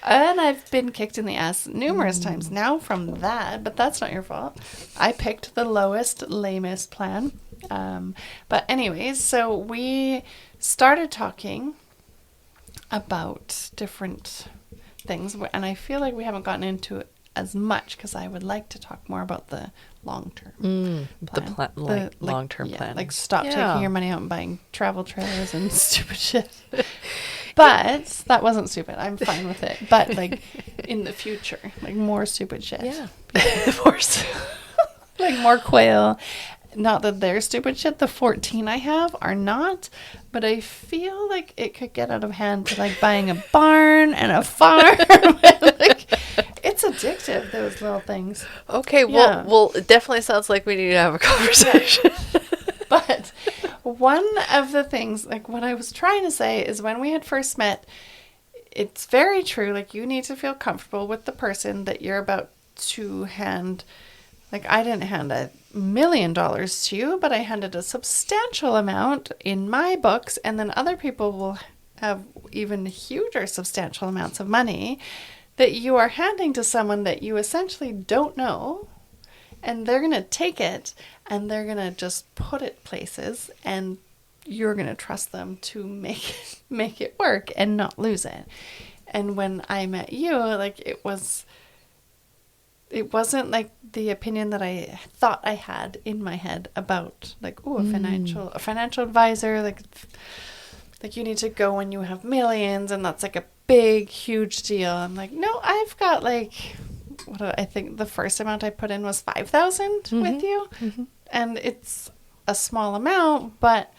And I've been kicked in the ass numerous times now from that, but that's not your fault. I picked the lowest, lamest plan. But anyways, so we started talking about different things, and I feel like we haven't gotten into it as much because I would like to talk more about the long-term plan. Long-term yeah, planning. Stop Yeah. taking your money out and buying travel trailers and stupid shit. But that wasn't stupid. I'm fine with it. But in the future, more stupid shit. Yeah. Of course. More quail. Not that they're stupid shit. The 14 I have are not, but I feel like it could get out of hand to buying a barn and a farm. It's addictive, those little things. Okay, Yeah. well, it definitely sounds like we need to have a conversation. But one of the things, what I was trying to say is when we had first met, it's very true. You need to feel comfortable with the person that you're about to hand, like I didn't hand $1 million to you, but I handed a substantial amount in my books, and then other people will have even huger substantial amounts of money that you are handing to someone that you essentially don't know, and they're going to take it and they're going to just put it places, and you're going to trust them to make it work and not lose it. And when I met you, like it wasn't like the opinion that I thought I had in my head about like, oh, a financial advisor, like you need to go when you have millions and that's like a big, huge deal. I'm like, no, I've got like, I think the first amount I put in was 5,000 with you. And it's a small amount, but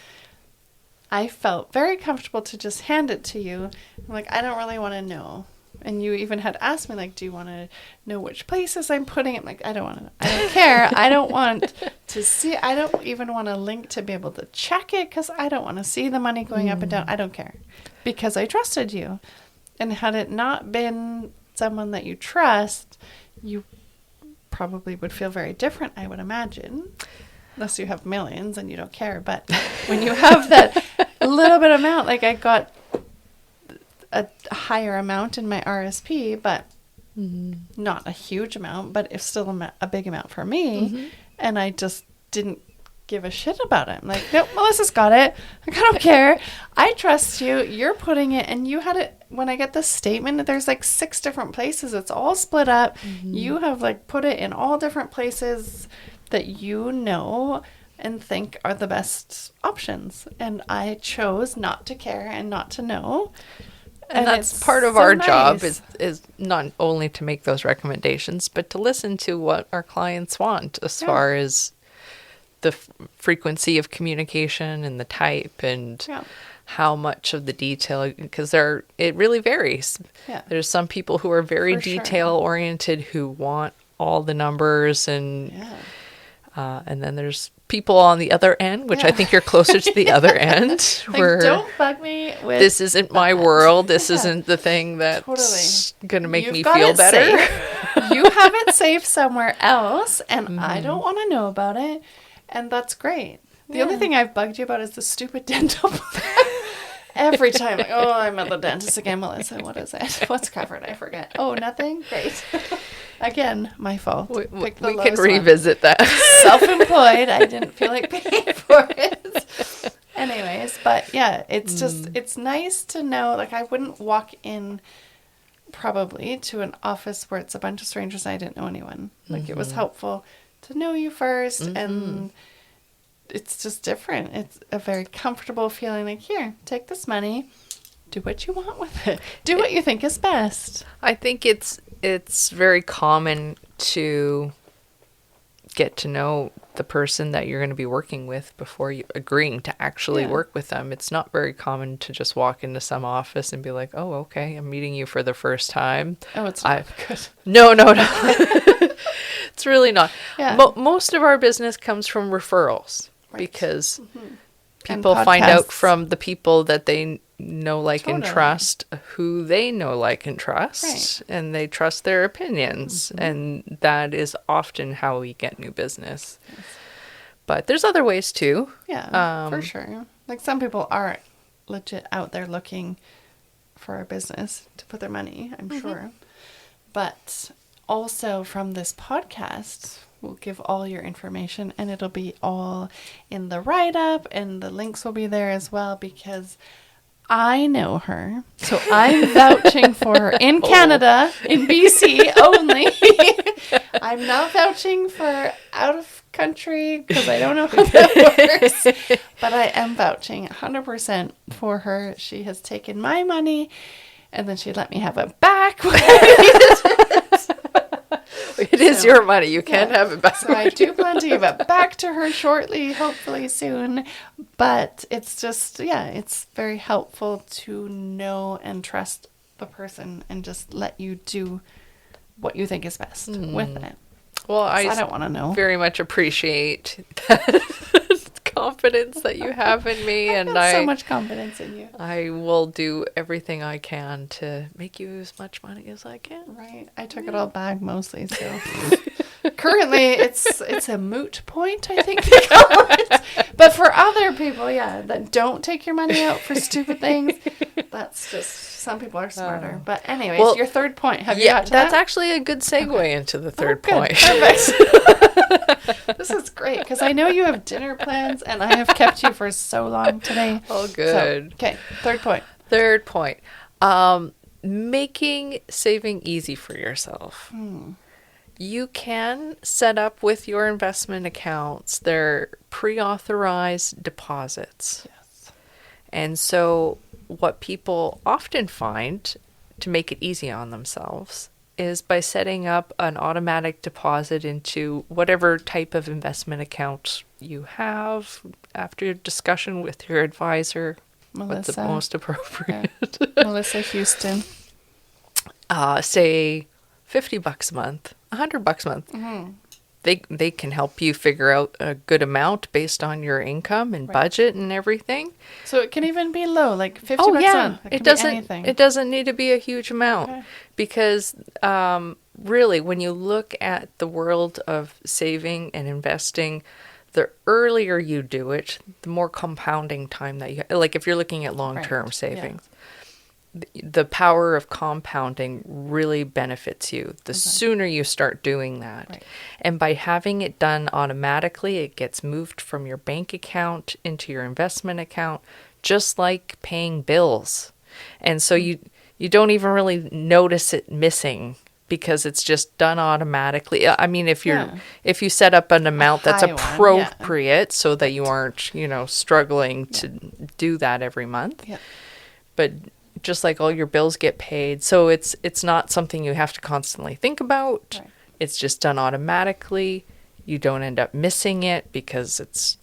I felt very comfortable to just hand it to you. I'm like, I don't really want to know. And you even had asked me, like, do you want to know which places I'm putting it? I'm like, I don't want to know. I don't care. I don't want to see. I don't even want a link to be able to check it because I don't want to see the money going up and down. I don't care because I trusted you. And had it not been someone that you trust, you probably would feel very different, I would imagine. Unless you have millions and you don't care. But when you have that little bit amount, like I got a higher amount in my RSP, but not a huge amount, but it's still a big amount for me. And I just didn't give a shit about it. I'm like, nope, Melissa's got it. Like, I don't care. I trust you. You're putting it, and you had it. When I get the statement, there's like 6 different places. It's all split up. You have like put it in all different places that you know and think are the best options. And I chose not to care and not to know. And that's part of our job is not only to make those recommendations, but to listen to what our clients want as far as the frequency of communication and the type and how much of the detail, because it really varies. Yeah. There's some people who are very detail oriented who want all the numbers and then there's people on the other end, which I think you're closer to the other end. Like, where don't bug me with this isn't my world. This isn't the thing that's going to make me feel better. You have it safe somewhere else, and I don't want to know about it, and that's great. The only thing I've bugged you about is the stupid dental plan. Every time, like, oh, I'm at the dentist again, Melissa. What is it? What's covered? I forget. Oh, nothing? Great. Again, my fault. We can revisit that. Self-employed. I didn't feel like paying for it. Anyways, but yeah, it's just, it's nice to know, like I wouldn't walk in probably to an office where it's a bunch of strangers and I didn't know anyone. Like it was helpful to know you first and it's just different. It's a very comfortable feeling like, here, take this money, do what you want with it. Do what you think is best. I think it's very common to get to know the person that you're going to be working with before you agreeing to actually work with them. It's not very common to just walk into some office and be like, oh, okay, I'm meeting you for the first time. Oh, it's not good. No. It's really not. Yeah. Most of our business comes from referrals because people find out from the people that they know, like, and trust who they know, like, and trust, and they trust their opinions, and that is often how we get new business. Yes. But there's other ways too. Yeah, for sure. Like some people are legit out there looking for a business to put their money, I'm sure. But also from this podcast, we'll give all your information and it'll be all in the write-up and the links will be there as well because I know her. So I'm vouching for her in Canada, in BC only. I'm not vouching for out of country because I don't know how that works. But I am vouching 100% for her. She has taken my money and then she let me have it back. It is your money. You can't have it back. So I do plan to give it back to her shortly, hopefully soon. But it's just, it's very helpful to know and trust the person and just let you do what you think is best with it. Well, I don't want to know. Very much appreciate that confidence that you have in me, and Got so much confidence in you. I will do everything I can to make you as much money as I can. Right. I took it all back mostly, so currently it's a moot point, I think they call it. But for other people, yeah, that don't take your money out for stupid things, that's just some people are smarter. But anyways, Well, your third point. Have you Yeah, got to that's that? actually a good segue into the third Good. point. Perfect. This is great because I know you have dinner plans and I have kept you for so long today. Oh, good. Okay, third point. Third point. Making saving easy for yourself. You can set up with your investment accounts their pre-authorized deposits. Yes. And so what people often find to make it easy on themselves is by setting up an automatic deposit into whatever type of investment account you have after your discussion with your advisor. What's the Melissa. most appropriate? Melissa Huston. Say $50 a month, $100 a month. They can help you figure out a good amount based on your income and budget and everything. So it can even be low, like 50 Oh bucks a yeah, month. It, it can doesn't. be anything. It doesn't need to be a huge amount Okay. because really, when you look at the world of saving and investing, the earlier you do it, the more compounding time that you like. If you're looking at long-term Right, savings, the power of compounding really benefits you the sooner you start doing that. Right. And by having it done automatically, it gets moved from your bank account into your investment account, just like paying bills. And so you don't even really notice it missing because it's just done automatically. I mean, if you set up an amount that's high one, yeah. appropriate so that you aren't, struggling to do that every month. Yeah. But just like all your bills get paid, so it's not something you have to constantly think about. Right. It's just done automatically. You don't end up missing it because it's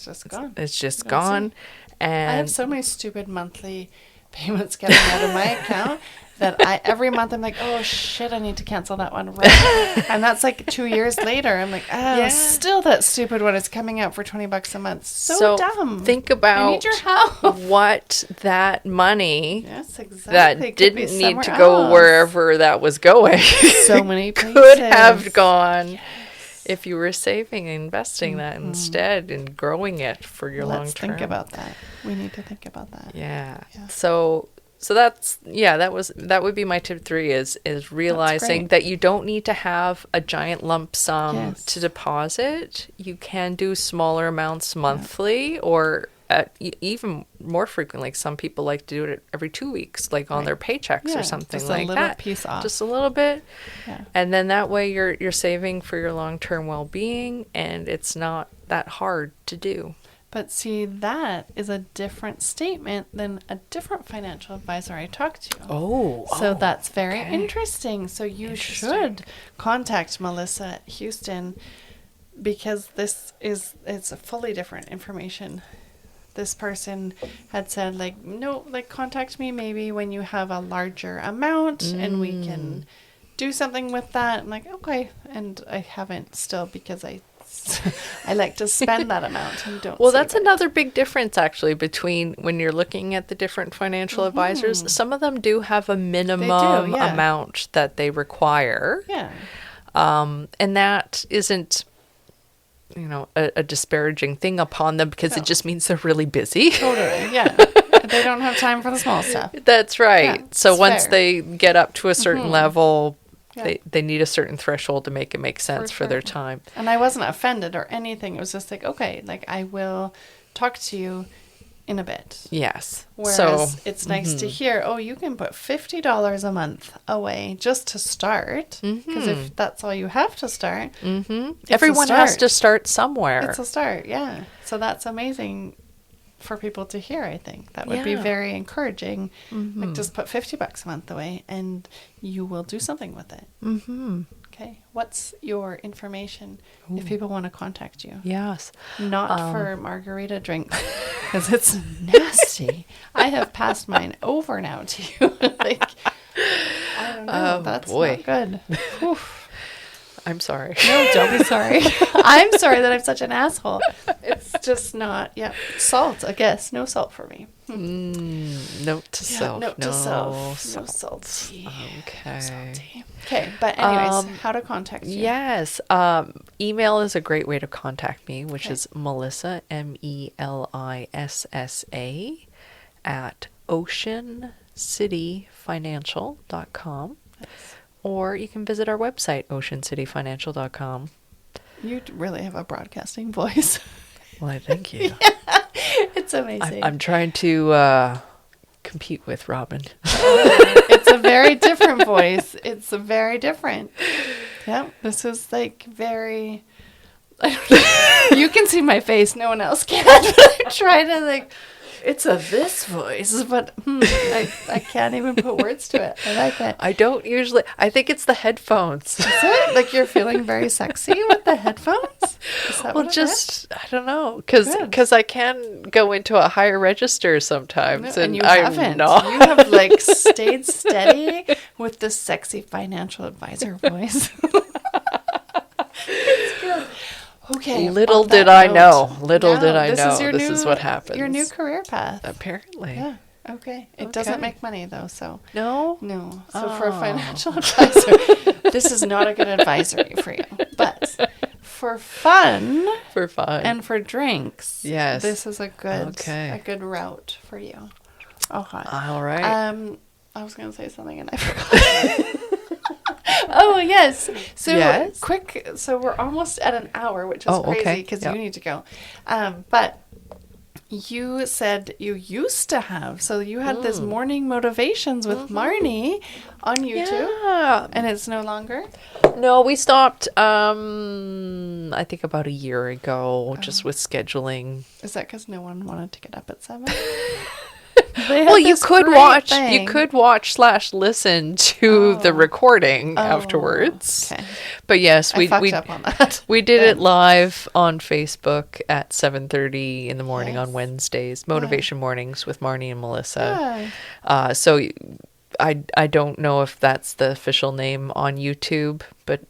just gone. it's just That's gone. it. And I have so many stupid monthly payments getting out of my account that every month I'm like, oh shit, I need to cancel that one right. And that's like 2 years later. I'm like, oh, Yeah. still that stupid one is coming out for $20 a month. So dumb. Think I about need your help. what that money Yes, exactly. that It could be didn't need to somewhere go else. wherever that was going So many places. could have gone if you were saving and investing that instead and growing it for your long Let's term. think about that. We need to think about that. Yeah. Yeah. So that's that would be my tip 3 is realizing great. that you don't need to have a giant lump sum Yes. to deposit. You can do smaller amounts monthly or even more frequently. Some people like to do it every 2 weeks, like on their paychecks Yeah, or something just like a little that. piece off. Just a little bit. Yeah. And then that way you're saving for your long-term well-being and it's not that hard to do. But see, that is a different statement than a different financial advisor I talked to. So that's very interesting. So you should contact Melissa Huston because it's a fully different information. This person had said no, contact me maybe when you have a larger amount and we can do something with that. I'm like, okay. And I haven't still because I like to spend that amount and don't. Well, save that's it. another big difference actually between when you're looking at the different financial advisors. Some of them do have a minimum yeah. amount that they require. Yeah. And that isn't, a disparaging thing upon them because it just means they're really busy. Totally. Yeah. They don't have time for the small stuff. That's right. Yeah, So it's once fair. they get up to a certain level, Yeah. they need a certain threshold to make it make sense for their sure. time. And I wasn't offended or anything. It was just like, okay, I will talk to you in a bit. Yes. Whereas it's nice to hear, oh, you can put $50 a month away just to start. Because if that's all you have to start, it's a Everyone has start. to start somewhere. It's a start, yeah. So that's amazing for people to hear, I think. That would be Yeah. very encouraging. Just put $50 a month away and you will do something with it. Okay. What's your information if people want to contact you? Yes. Not for margarita drinks because it's nasty. I have passed mine over now to you. I don't know. That's boy. not good. Oof. I'm sorry. No, don't be sorry. I'm sorry that I'm such an asshole. It's just not. Yeah, salt. I guess no salt for me. Note to self. Note no to self. salt. No salty. Okay. Salty. Okay, but anyways, how to contact you? Yes. Email is a great way to contact me, which is Melissa, MELISSA, at oceancityfinancial.com. Or you can visit our website, oceancityfinancial.com. You really have a broadcasting voice. Well, I thank you. It's amazing. I'm trying to compete with Robin. It's a very different voice. It's a very different. Yeah, this is like very. You can see my face. No one else can. I try to like. It's a this voice, but I can't even put words to it. I like it. I don't usually. I think it's the headphones. Is it? Like you're feeling very sexy with the headphones? Is that Well, what it just is? I don't know, because I can go into a higher register sometimes, And you I'm haven't. not. You have like stayed steady with the sexy financial advisor voice. It's good. Okay. Little on did that I know. note, Little did I this know. is your This new, is what happens. Your new career path. Apparently. Yeah. Okay. It doesn't Okay. make money though, so No. no. So for a Oh. financial advisor, this is not a good advisory for you. But for fun For fun. and for drinks, Yes. this is a good Okay. route for you. Okay. All right. I was going to say something and I forgot. Oh, yes. So Yes? quick. So we're almost at an hour, which is Oh, crazy okay. because Yep. you need to go. But you said you used to have. So you had this morning motivations with Marnie on YouTube. yeah. And it's no longer? No, we stopped. I think about a year ago, just with scheduling. Is that because no one wanted to get up at 7? Well, you could watch. You could watch/listen to the recording afterwards. Okay. But yes, I we fucked up on that. we did Then. it live on Facebook at 7:30 in the morning Yes. on Wednesdays. Motivation mornings with Marnie and Melissa. Yeah. So I don't know if that's the official name on YouTube, but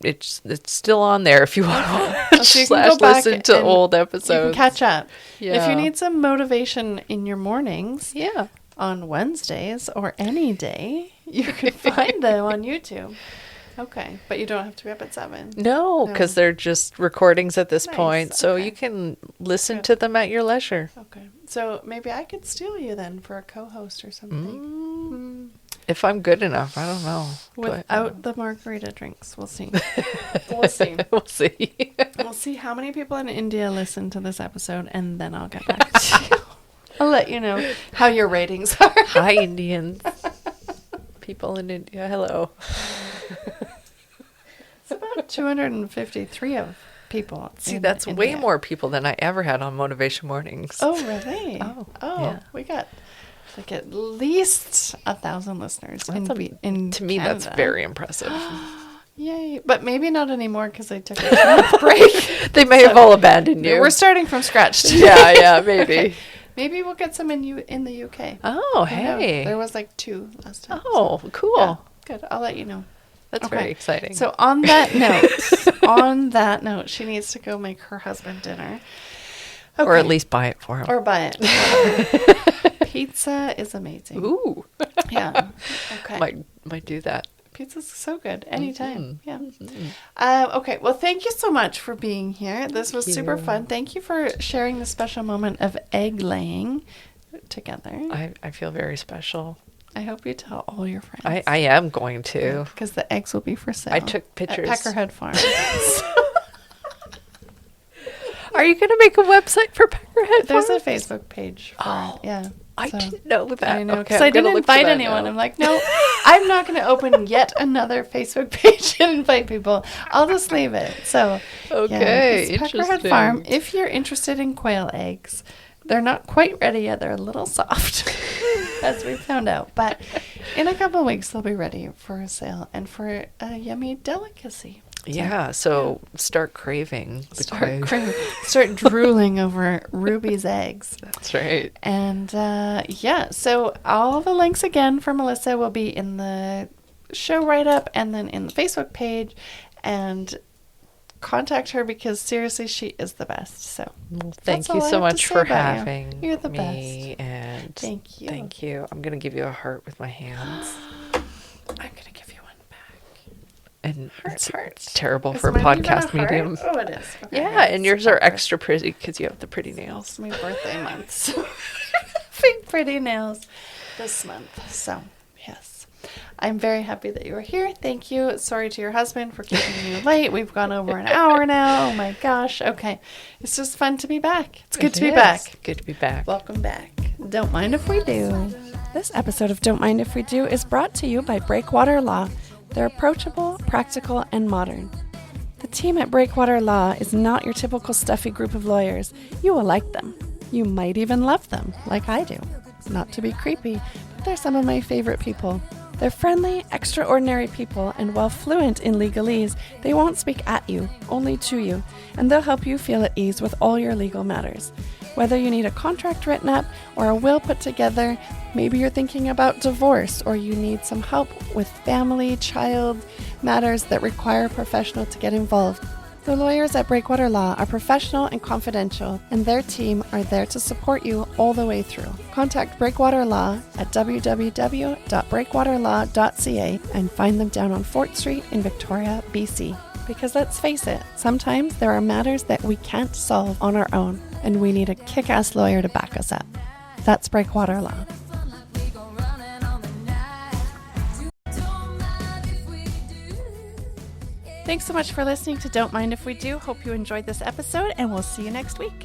it's still on there if you want to watch So you can go back listen to and old You episodes. can catch up. If Yeah. you need some motivation in your mornings Yeah. on Wednesdays or any day, you can find them on YouTube. Okay. But you don't have to be up at 7. No, because they're just recordings at this Nice, point, so okay. you can listen Good. to them at your leisure. Okay. So maybe I could steal you then for a co-host or something. If I'm good enough, I don't know. but, Without the margarita drinks. We'll see. We'll see. we'll see. We'll see how many people in India listen to this episode, and then I'll get back to you. I'll let you know how your ratings are. Hi, Indians. People in India, hello. It's about 253 of people. See, in that's way India. more people than I ever had on Motivation Mornings. Oh, really? Oh, Oh, yeah. we got like at least 1,000 listeners. In To me, that's Canada. very impressive. Yay. But maybe not anymore because I took a 2-month break. They may have all abandoned you. We're starting from scratch today. yeah, maybe. Maybe we'll get some in the UK. Oh, Who knows? hey. There was like 2 last time. Oh, cool. Yeah, good. I'll let you know. That's Okay. very exciting. So on that note, she needs to go make her husband dinner. Or at Okay. least buy it for him. Or buy it. Pizza is amazing. Ooh. Yeah. Okay. Might do that. Pizza's so good anytime. Mm-hmm. Yeah. Okay. Well, thank you so much for being here. This was super you. fun. Thank you for sharing the special moment of egg laying together. I feel very special. I hope you tell all your friends. I am going to. Because the eggs will be for sale. I took pictures. At Peckerhead Farm. Are you going to make a website for Peckerhead There's a Farms? Facebook page for it. Yeah. I So- didn't know that. I know, Okay, because I'm I gonna didn't look for invite that anyone. now. I'm like, no, I'm not going to open yet another Facebook page and invite people. I'll just leave it. So, Okay, it's Peckerhead interesting. Farm. If you're interested in quail eggs, they're not quite ready yet. They're a little soft, as we found out. But in a couple of weeks, they'll be ready for sale and for a yummy delicacy. Yeah, so start craving. the quail. Start drooling over Ruby's eggs. That's right. And yeah, so all the links again for Melissa will be in the show write up and then in the Facebook page. And contact her because seriously, she is the best. So Thank that's you all I so have to much say for about you. having You're the me. And Thank you. Thank you. I'm going to give you a heart with my hands. I'm going to give you one back. And Heart. it's terrible Is for mine even a podcast heart? medium. Oh, it is. Okay, Yeah, and it's yours are proper. extra pretty because you have the pretty nails. It's my birthday month. So big pretty nails this month. So, yes. I'm very happy that you were here. Thank you. Sorry to your husband for keeping you late. We've gone over an hour now. Oh my gosh. Okay. It's just fun to be back. It's good to be back. Good to be back. Welcome back. Don't mind if we do. This episode of Don't Mind If We Do is brought to you by Breakwater Law. They're approachable, practical, and modern. The team at Breakwater Law is not your typical stuffy group of lawyers. You will like them. You might even love them, like I do. Not to be creepy, but they're some of my favorite people. They're friendly, extraordinary people, and while fluent in legalese, they won't speak at you, only to you, and they'll help you feel at ease with all your legal matters. Whether you need a contract written up or a will put together, maybe you're thinking about divorce or you need some help with family, child matters that require a professional to get involved. The lawyers at Breakwater Law are professional and confidential, and their team are there to support you all the way through. Contact Breakwater Law at www.breakwaterlaw.ca and find them down on Fort Street in Victoria, BC. Because let's face it, sometimes there are matters that we can't solve on our own, and we need a kick-ass lawyer to back us up. That's Breakwater Law. Thanks so much for listening to Don't Mind If We Do. Hope you enjoyed this episode, and we'll see you next week.